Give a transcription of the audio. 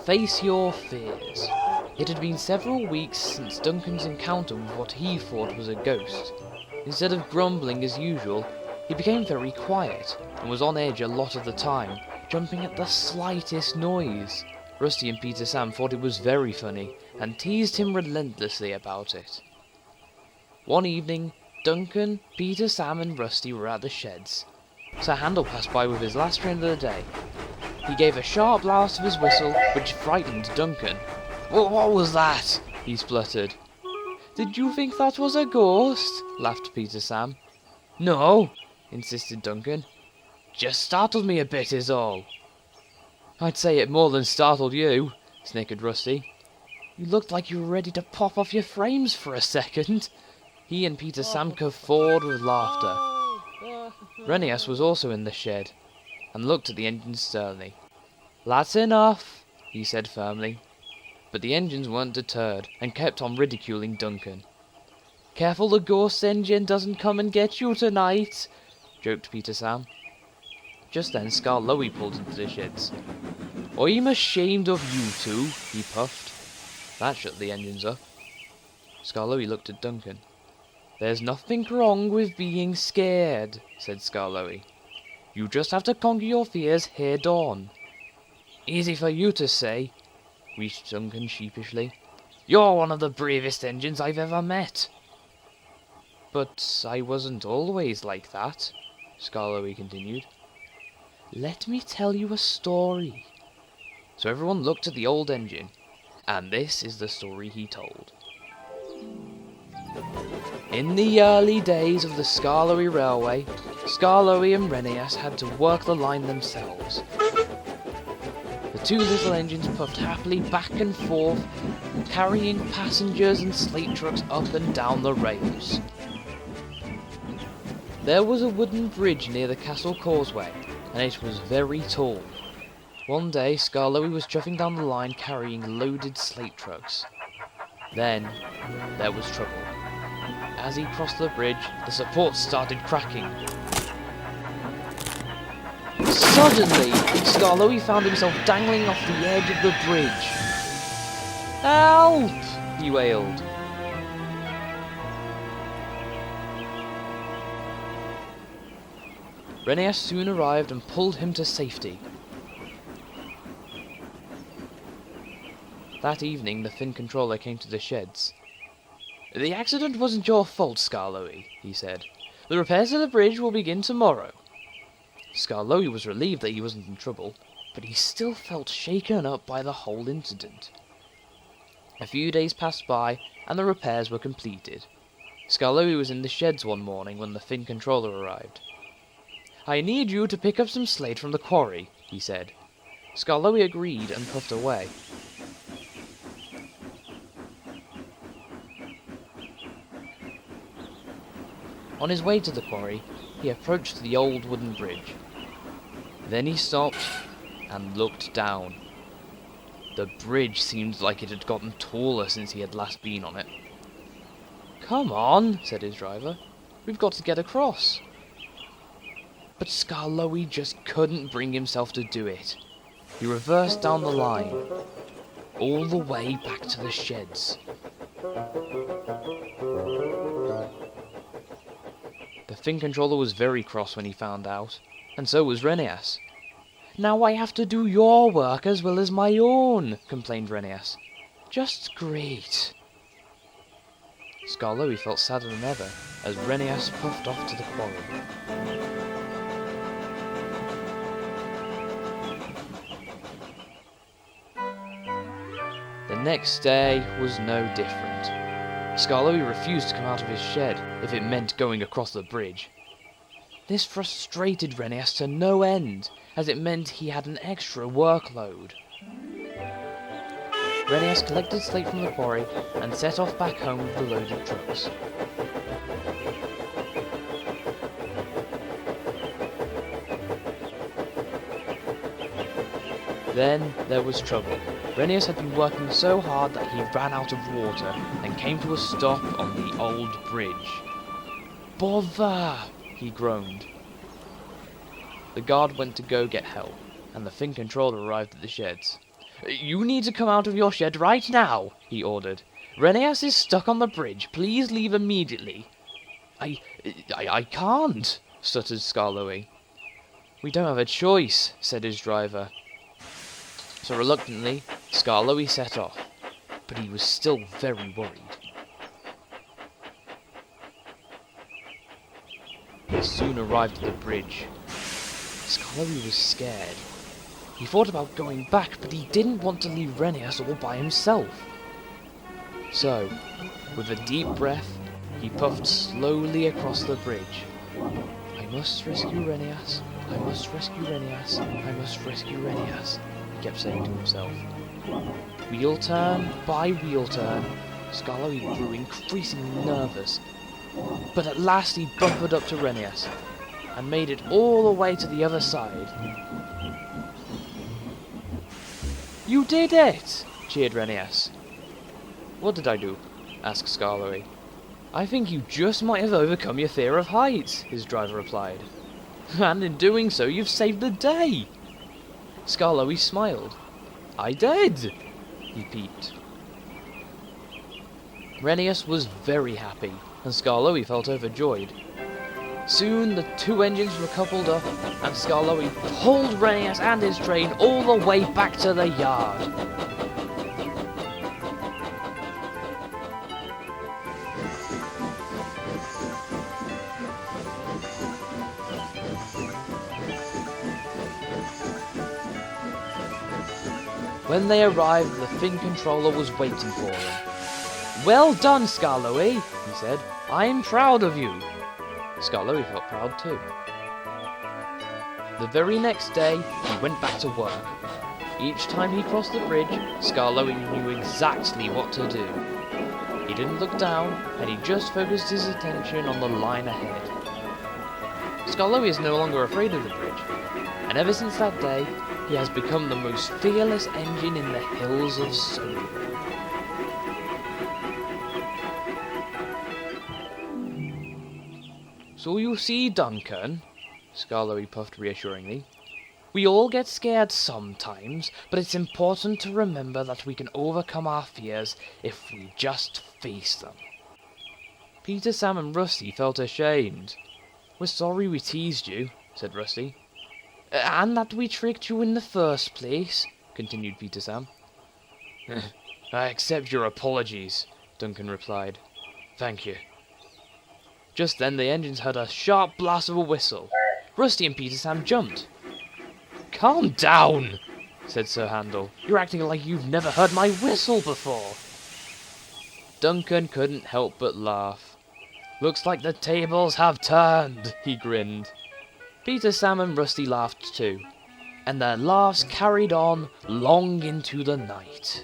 Face your fears. It had been several weeks since Duncan's encounter with what he thought was a ghost. Instead of grumbling as usual, he became very quiet and was on edge a lot of the time, jumping at the slightest noise. Rusty and Peter Sam thought it was very funny and teased him relentlessly about it. One evening, Duncan, Peter, Sam and Rusty were at the sheds. Sir Handel passed by with his last train of the day. He gave a sharp blast of his whistle, which frightened Duncan. "What was that?" he spluttered. "Did you think that was a ghost?" laughed Peter Sam. "No," insisted Duncan. "Just startled me a bit is all." "I'd say it more than startled you," snickered Rusty. "You looked like you were ready to pop off your frames for a second." He and Peter Sam guffawed with laughter. Renias was also in the shed, and looked at the engines sternly. "That's enough," he said firmly. But the engines weren't deterred, and kept on ridiculing Duncan. "Careful the ghost engine doesn't come and get you tonight," joked Peter Sam. Just then Skarloey pulled into the sheds. "I'm ashamed of you two," he puffed. That shut the engines up. Skarloey looked at Duncan. "There's nothing wrong with being scared," said Skarloey. "You just have to conquer your fears head on." "Easy for you to say," wheezed Duncan sheepishly. "You're one of the bravest engines I've ever met." "But I wasn't always like that," Skarloey continued. "Let me tell you a story." So everyone looked at the old engine, and this is the story he told. In the early days of the Skarloey Railway, Skarloey and Renias had to work the line themselves. The two little engines puffed happily back and forth, carrying passengers and slate trucks up and down the rails. There was a wooden bridge near the castle causeway, and it was very tall. One day, Skarloey was chuffing down the line carrying loaded slate trucks. Then, there was trouble. As he crossed the bridge, the supports started cracking. Suddenly, Skarloey found himself dangling off the edge of the bridge. "Help!" he wailed. Renias soon arrived and pulled him to safety. That evening, the Fin controller came to the sheds. "The accident wasn't your fault, Skarloey," he said. "The repairs to the bridge will begin tomorrow." Skarloey was relieved that he wasn't in trouble, but he still felt shaken up by the whole incident. A few days passed by, and the repairs were completed. Skarloey was in the sheds one morning when the Fin controller arrived. "I need you to pick up some slate from the quarry," he said. Skarloey agreed and puffed away. On his way to the quarry, he approached the old wooden bridge. Then he stopped and looked down. The bridge seemed like it had gotten taller since he had last been on it. "Come on," said his driver. "We've got to get across." But Skarloey just couldn't bring himself to do it. He reversed down the line, all the way back to the sheds. The Fin controller was very cross when he found out, and so was Renias. "Now I have to do your work as well as my own," complained Renias. "Just great." Skarloey felt sadder than ever as Renias puffed off to the quarry. The next day was no different. Skarloey refused to come out of his shed if it meant going across the bridge. This frustrated Renias to no end, as it meant he had an extra workload. Renias collected slate from the quarry and set off back home with the loaded trucks. Then there was trouble. Renias had been working so hard that he ran out of water and came to a stop on the old bridge. "Bother!" he groaned. The guard went to go get help, and the Fin controller arrived at the sheds. You need to come out of your shed right now, he ordered. Renias is stuck on the bridge. Please leave immediately. I can't, stuttered Skarloey. We don't have a choice, said his driver. So reluctantly, Skarloey set off, but he was still very worried. They soon arrived at the bridge. Skarloey was scared. He thought about going back, but he didn't want to leave Renias all by himself. So, with a deep breath, he puffed slowly across the bridge. I must rescue Renias. I must rescue Renias. I must rescue Renias, he kept saying to himself. Wheel turn by wheel turn, Skarloey grew increasingly nervous. But at last he bumpered up to Renias and made it all the way to the other side. You did it! Cheered Renias. What did I do? Asked Skarloey. I think you just might have overcome your fear of heights, his driver replied. And in doing so, you've saved the day. Skarloey smiled. I did, he peeped. Renias was very happy, and Skarloey felt overjoyed. Soon the two engines were coupled up, and Skarloey pulled Renias and his train all the way back to the yard. When they arrived, the Fin controller was waiting for them. Well done, Skarloey, he said. I'm proud of you. Skarloey felt proud too. The very next day, he went back to work. Each time he crossed the bridge, Skarloey knew exactly what to do. He didn't look down, and he just focused his attention on the line ahead. Skarloey is no longer afraid of the bridge, and ever since that day, he has become the most fearless engine in the hills of Skarloey. So you see, Duncan, Skarloey puffed reassuringly, we all get scared sometimes, but it's important to remember that we can overcome our fears if we just face them. Peter, Sam and Rusty felt ashamed. We're sorry we teased you, said Rusty. And that we tricked you in the first place, continued Peter Sam. I accept your apologies, Duncan replied. Thank you. Just then the engines heard a sharp blast of a whistle. Rusty and Peter Sam jumped. Calm down, said Sir Handel. You're acting like you've never heard my whistle before. Duncan couldn't help but laugh. Looks like the tables have turned, he grinned. Peter, Sam and Rusty laughed too, and their laughs carried on long into the night.